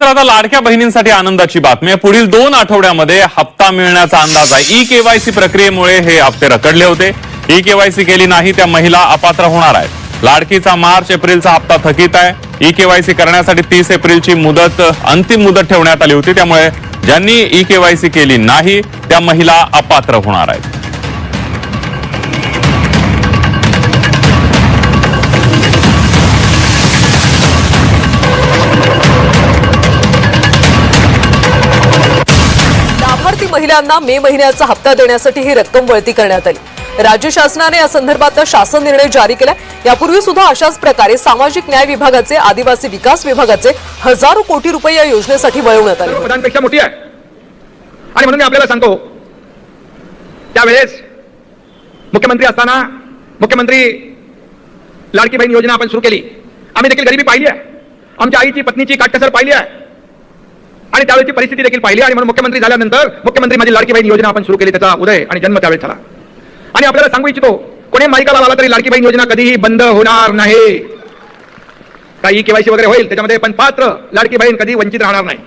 आता लाडक्या बहिणींसाठी आनंदाची बातमी आहे। पुढील 2 आठवड्यामध्ये हप्ता मिळण्याचा अंदाज आहे। ई-केवायसी प्रक्रियेमुळे हे हप्ते रखडले होते। ई-केवायसी केली नाही त्या महिला अपात्र होणार आहेत। लाडकीचा मार्च एप्रिलचा हप्ता थकीत आहे। ई-केवायसी करण्यासाठी 30 एप्रिलची अंतिम मुदत ठेवण्यात आली होती, त्यामुळे ज्यांनी ई-केवायसी केली नाही त्या महिला अपात्र होणार आहेत। लाभार्थी महिलांना मे महिन्याचा हप्ता देण्यासाठी ही रक्कम वळती करण्यात आली। राज्य शासनाने या संदर्भात शासन निर्णय जारी केला। यापूर्वी सुद्धा अशाच प्रकारे सामाजिक न्याय विभागाचे, आदिवासी विकास विभागाचे हजारो कोटी रुपये या योजनेसाठी वळवण्यात आले। प्रधानपेक्षा मोठी आहे आणि म्हणून मी आपल्याला सांगतो, त्यावेळेस मुख्यमंत्री असताना मुख्यमंत्री लाडकी बहीण योजना आपण सुरू केली। आम्ही देखील गरिबी पाहिली आहे, आमच्या आईची पत्नीची काटकसर पाहिली आहे आणि त्यावेळेची परिस्थिती देखील पाहिली आणि म्हणून मुख्यमंत्री झाल्यानंतर मुख्यमंत्री माझी लाडकी बहीण योजना आपण सुरू केली, त्याचा उदय आणि जन्म त्यावेळेस झाला। आणि आपल्याला सांगू इच्छितो, कोणी माईकाला लावला तरी लाडकी बहीण योजना कधीही बंद होणार नाही। काही केवायसी वगैरे होईल त्याच्यामध्ये, पण पात्र लाडकी बहीण कधी वंचित राहणार नाही,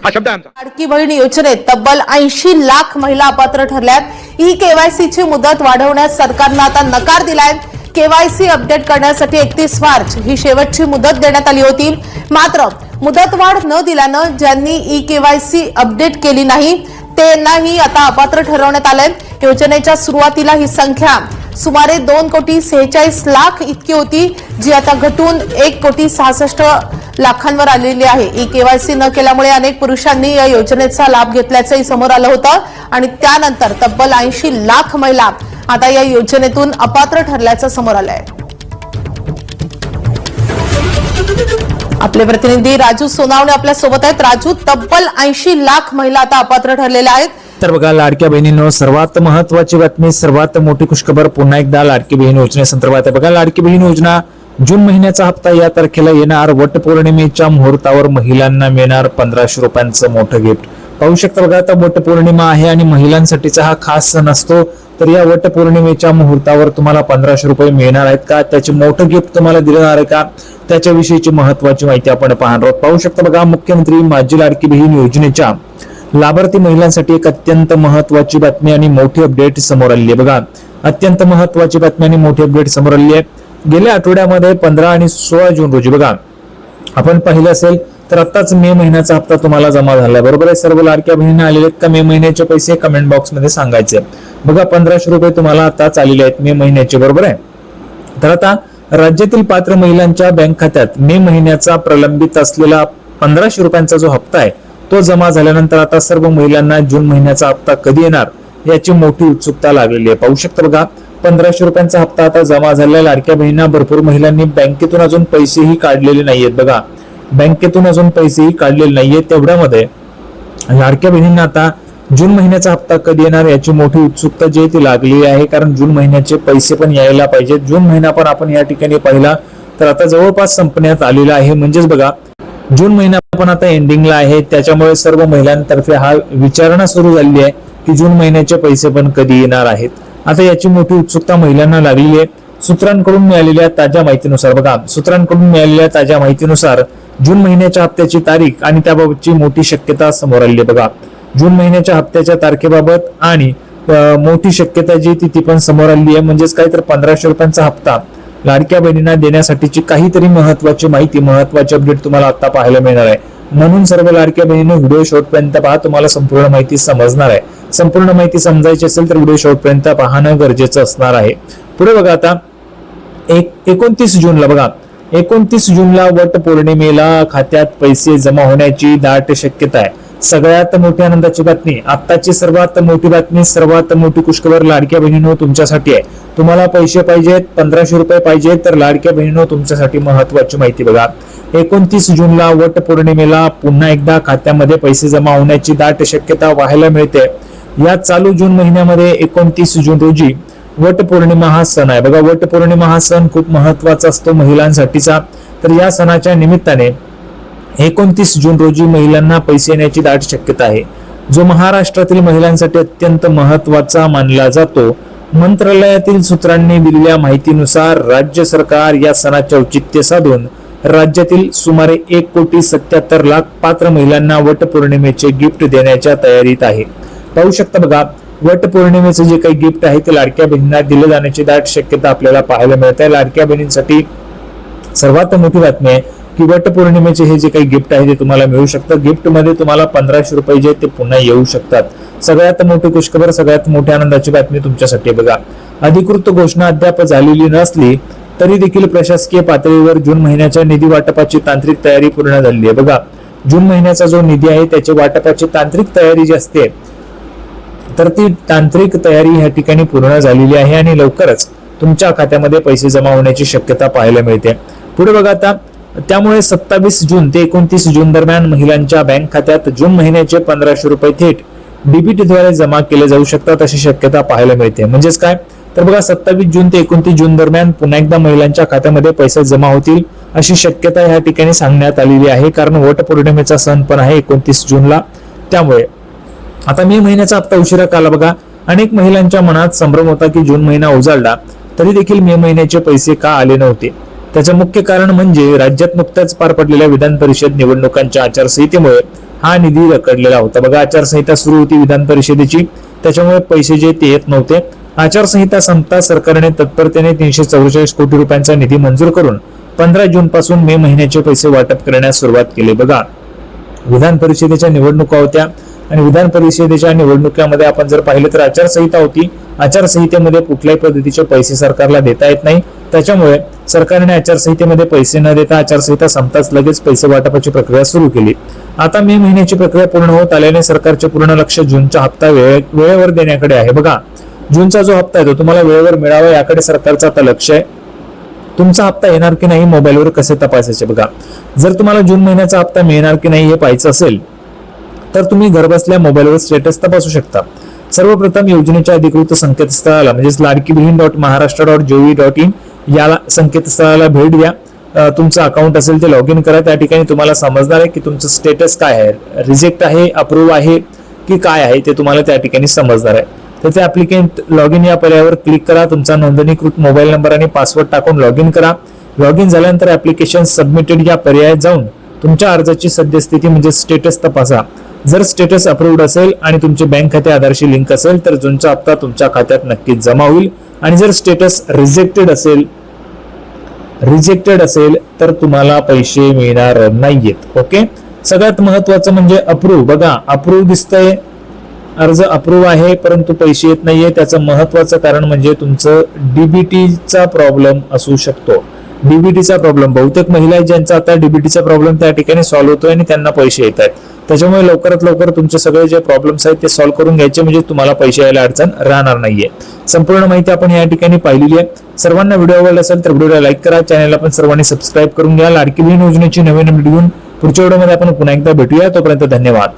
हा शब्द आहे आमचा। लाडकी बहीण योजनेत तब्बल 80 लाख महिला अपात्र ठरल्यात। ई केवायसीची मुदत वाढवण्यास सरकारनं आता नकार दिलाय। केवायसी अपडेट करण्यासाठी 31 मार्च ही शेवटची मुदत देण्यात आली होती, मात्र मुदतवाढ न दिल्यानं ज्यांनी ई केवायसी अपडेट केली नाही त्यांनाही आता अपात्र ठरवण्यात आलंय। योजनेच्या सुरुवातीला ही संख्या सुमारे 2,46,00,000 इतकी होती, जी आता घटून 1,66,00,000 आलेली आहे। ई केवायसी न केल्यामुळे अनेक पुरुषांनी या योजनेचा लाभ घेतल्याचंही समोर आलं होतं आणि त्यानंतर तब्बल 80 लाख महिला आता या योजनेतून अपात्र ठरल्याचं समोर आलंय। आपले प्रतिनिधी राजू सोनावणे आपल्या सोबत आहेत। राजू, तब्बल 80 लाख महिला आता अपात्र ठरलेल्या आहेत। तर बघा, लाडक्या बहिणींनो, सर्वात महत्वाची बातमी, सर्वात मोठी खुशखबर पुन्हा एकदा लाडकी बहीण योजनेसंदर्भात आहे। बघा, लाडकी बहीण योजना जून महिन्याचा हप्ता या तारखेला येणार। वटपौर्णिमेच्या मुहूर्तावर महिलांना मिळणार 1500 रुपयांचं मोठं गिफ्ट। पाहू शकता बघा, आता वटपौर्णिमा आहे आणि महिलांसाठीचा हा खास सण असतो। तर या वटपौर्णिमेच्या मुहूर्तावर तुम्हाला 1500 रुपये मिळणार आहेत का, त्याचे मोठं गिफ्ट तुम्हाला दिलं जाणार आहे का, त्याच्याविषयीची महत्वाची माहिती आपण पाहणार आहोत। पाहू शकता बघा, मुख्यमंत्री माझी लाडकी बहीण योजनेच्या लाभार्थी महिलांसाठी एक अत्यंत महत्वाची बातमी आणि मोठी अपडेट समोर आली आहे। बघा, अत्यंत महत्वाची बातमी आणि मोठी अपडेट समोर आली आहे। गेल्या आठवड्यामध्ये 15 आणि 16 जून रोजी बघा आपण पाहिलं असेल तर आताच मे महिन्याचा हप्ता तुम्हाला जमा झाला, बरोबर आहे। सर्व लाडक्या बहिणींना आलेले आहेत का मे महिन्याचे पैसे, कमेंट बॉक्स मध्ये सांगायचे। बघा, 1500 रुपये तुम्हाला आताच आलेले आहेत मे महिन्याचे, बरोबर आहे। तर आता राज्यातील पात्र महिलांच्या बँक खात्यात मे महिन्याचा प्रलंबित असलेला 1500 रुपयांचा जो हप्ता आहे तो जमा झाल्यानंतर आता सर्व महिलांना जून महिन्याचा हप्ता कधी येणार याची मोठी उत्सुकता लागलेली आहे। पाहू शकता बघा, 1500 रुपयांचा हप्ता आता जमा झालेला लाडक्या बहिणींना। भरपूर महिलांनी बँकेतून अजून पैसेही काढलेले नाहीयेत। बघा, बँकेतून अजून पैसेही काढलेले नाहीयेत। तेवढ्यामध्ये लाडक्या बहिणींना आता जून महिन्याचा हप्ता कधी येणार याची मोठी उत्सुकता जी ती लागलेली आहे, कारण जून महिन्याचे पैसे पण यायला पाहिजेत। जून महिना पण आपण या ठिकाणी पाहिला तर आता जवळपास संपण्यात आलेला आहे, म्हणजेच बघा जून महिना पण आता एंडिंगला आहे। त्याच्यामुळे सर्व महिलांतर्फे हा विचारणा सुरू झाली आहे की जून महिन्याचे पैसे पण कधी येणार आहेत। आता याची मोठी उत्सुकता महिलांना लागलेली आहे। सूत्रांकडून मिळालेल्या ताज्या माहितीनुसार बघा, सूत्रांकडून मिळालेल्या ताज्या माहितीनुसार जून महिन्याच्या हप्त्याची तारीख आणि त्याबाबतची मोठी शक्यता समोर आली आहे। बघा, जून महिन्याच्या हप्त्याच्या तारखेबाबत आणि मोठी शक्यता जी ती पण समोर आली आहे, म्हणजेच काय तर 1500 रुपयांचा हप्ता लाडक्या बहिणींना देण्यासाठीची काहीतरी महत्वाची माहिती, महत्वाची अपडेट तुम्हाला आता पाहायला मिळणार आहे। म्हणून सर्व लाडक्या बहिणींनो व्हिडिओ शेवटपर्यंत पहा, तुम्हाला संपूर्ण माहिती समजणार आहे। संपूर्ण माहिती समजायची असेल तर व्हिडिओ शेवटपर्यंत पाहणं गरजेचं असणार आहे। पुढे बघा, आता 29 जूनला बघा, 29 जूनला वट पौर्णिमेला खात्यात पैसे जमा होण्याची दाट शक्यता आहे। सगळ्यात मोठी आनंदाची बातमी, आत्ताची सर्वात मोठी बातमी, सर्वात मोठी खुशखबर लाडक्या बहिणींनो तुमच्यासाठी आहे। तुम्हाला पैसे पाहिजेत, 1500 रुपये पाहिजेत, तर लाडक्या बहिणींनो तुमच्यासाठी महत्वाची माहिती बघा। 29 जूनला वट पौर्णिमेला पुन्हा एकदा खात्यामध्ये पैसे जमा होण्याची दाट शक्यता पाहायला मिळते। या चालू जून महिन्यामध्ये 29 जून रोजी वट पौर्णिमा हा सण आहे। बघा, वट पौर्णिमा हा सण खूप महत्वाचा असतो महिलांसाठीचा। तर या सणाच्या निमित्ताने 29 जून रोजी महिलांना पैसे येण्याची दाट शक्यता आहे, जो महाराष्ट्रातील महिलांसाठी अत्यंत महत्वाचा मानला जातो। मंत्रालयातील सूत्रांनी दिलेल्या माहितीनुसार राज्य सरकार या सणाचे औचित्य साधून राज्यातील सुमारे 1,77,00,000 पात्र महिलांना वटपौर्णिमेचे गिफ्ट देण्याच्या तयारीत आहे. पाहू शकता बघा, वटपौर्णिमेचे जे काही गिफ्ट आहे ते लाडक्या बहिणींना दिले जाण्याची दाट शक्यता आपल्याला पाहायला मिळते आहे. लाडक्या बहिणींसाठी सर्वात मोठी बातमी आहे की वटपौर्णिमेचे हे जे काही गिफ्ट आहे ते तुम्हाला मिळू शकतं. गिफ्ट मध्ये तुम्हाला 1500 रुपये जे ते पुन्हा येऊ शकतात. सगळ्यात मोठी खुशखबर, सगळ्यात मोठी आनंदाची बातमी तुमच्यासाठी बघा. अधिकृत घोषणा अद्याप झालेली नसली तरी देखील प्रशासकीय पातळीवर जून महिन्याच्या निधी वाटपाची तांत्रिक तयारी पूर्ण झाली आहे. बघा, जून महिन्याचा जो निधी आहे त्याची वाटपाची तांत्रिक तयारी जी असते तर ती तांत्रिक तयारी या ठिकाणी पूर्ण झालेली आहे आणि लवकरच तुमच्या खात्यामध्ये पैसे जमा होण्याची शक्यता पाहायला मिळते. पुढे बघा आता, त्यामुळे 27 जून ते 29 जून दरम्यान महिलांच्या बँक खात्यात जून महिन्याचे 1500 रुपये थेट डीबीटीद्वारे जमा केले जाऊ शकतात अशी शक्यता पाहायला मिळते. म्हणजेच काय तर बघा, 27 जून ते 29 जून दरम्यान पुन्हा एकदा महिलांच्या खात्यामध्ये पैसे जमा होतील अशी शक्यता या ठिकाणी सांगण्यात आलेली आहे. कारण वटपौर्णिमेचा सण पण आहे 29 जूनला. त्यामुळे आता मे महिन्याचा हप्ता उशिरा का आला बघा. अनेक महिलांच्या मनात संभ्रम होता की जून महिना उजाडला तरी देखील मे महिन्याचे पैसे का आले नव्हते. त्याचं मुख्य कारण म्हणजे राज्यात नुकत्याच पार पडलेल्या विधान परिषद निवडणुकांच्या आचारसंहितेमुळे हा निधी रखडलेला होता. बघा, आचारसंहिता सुरू होती विधान परिषदेची, त्याच्यामुळे पैसे जे ते येत नव्हते. आचारसंहिता संपता सरकारने तत्परतेने 344 कोटी रुपयांचा निधी मंजूर करून 15 जून पासून मे महिन्याचे पैसे वाटप करण्यास सुरुवात केली. बघा, विधान परिषदेच्या निवडणुका होत्या आणि विधान परिषदेच्या निवडणुकीमध्ये आपण जर पाहिलं तर आचारसंहिता होती. आचारसंहितेमध्ये कुठल्याही पद्धतीचे पैसे सरकारला देता येत नाही. त्याच्यामुळे सरकारने आचारसंहितेमध्ये पैसे न देता आचारसंहिता संपताच लगेच पैसे वाटपाची प्रक्रिया सुरू केली. आता मे महिन्याची प्रक्रिया पूर्ण होत आल्याने सरकारचे पूर्ण लक्ष जूनचा हप्ता वेळेवर देण्याकडे आहे. बघा, जूनचा जो हप्ता आहे तो तुम्हाला वेळेवर मिळावा याकडे सरकारचं आता लक्ष आहे. तुमचा हप्ता येणार की नाही मोबाईलवर कसे तपासायचे बघा. जर तुम्हाला जून महिन्याचा हप्ता मिळणार की नाही हे पाहायचं असेल तर तुम्ही घरबसल्या मोबाईलवर स्टेटस तपासू शकता. सर्वप्रथम योजनेच्या अधिकृत संकेतस्थळाला म्हणजेच ladkibhin.maharashtra.gov.in या संकेतस्थळाला भेट द्या. तुमचं अकाउंट असेल ते लॉग इन करा. त्या ठिकाणी तुम्हाला समजणार आहे की तुमचं स्टेटस काय आहे, रिजेक्ट आहे, अप्रूव्ह आहे की काय आहे ते तुम्हाला त्या ठिकाणी समजणार आहे. तर ते ऍप्लिकेंट लॉग इन या पर्यायावर क्लिक करा. तुमचा नोंदणीकृत मोबाईल नंबर आणि पासवर्ड टाकून लॉग इन करा. लॉग इन झाल्यानंतर ऍप्लिकेशन सबमिटेड या पर्यायात जाऊन तुमच्या अर्जाची सद्यस्थिती म्हणजे स्टेटस तपासा. जर स्टेटस अप्रूव्ड असेल आणि तुमचे बँक खाते आधारशी लिंक असेल तर जूनचा हप्ता तुमच्या खात्यात नक्कीच जमा होईल. आणि जर स्टेटस रिजेक्टेड असेल तर तुम्हाला पैसे मिळणार नाहीयेत. ओके, सगळ्यात महत्वाचं म्हणजे अप्रूव्ह. बघा, अप्रूव्ह दिसतंय, अर्ज अप्रूव्ह आहे परंतु पैसे येत नाहीये. त्याचं महत्वाचं कारण म्हणजे तुमचं डीबीटीचा प्रॉब्लेम असू शकतो. डीबीटीचा प्रॉब्लेम बहुतेक महिला ज्यांचा आता डीबीटीचा प्रॉब्लेम त्या ठिकाणी सॉल्व्ह होतोय आणि त्यांना पैसे येत आहेत. त्याच्यामुळे लवकरात लवकर तुमचे सगळे जे प्रॉब्लेम्स आहेत ते सॉल्व्ह करून घ्यायचे म्हणजे तुम्हाला पैसे यायला अडचण राहणार नाहीये. संपूर्ण माहिती आपण या ठिकाणी पाहिलेली आहे. सर्वांना व्हिडिओ आवडला असेल तर व्हिडिओला लाईक करा. चॅनलला पण सर्वांनी सबस्क्राईब करून घ्या. लाडकी बहीण योजनेची नवीन व्हिडिओ घेऊन पुढच्या व्हिडिओमध्ये आपण पुन्हा एकदा भेटूया. तोपर्यंत धन्यवाद.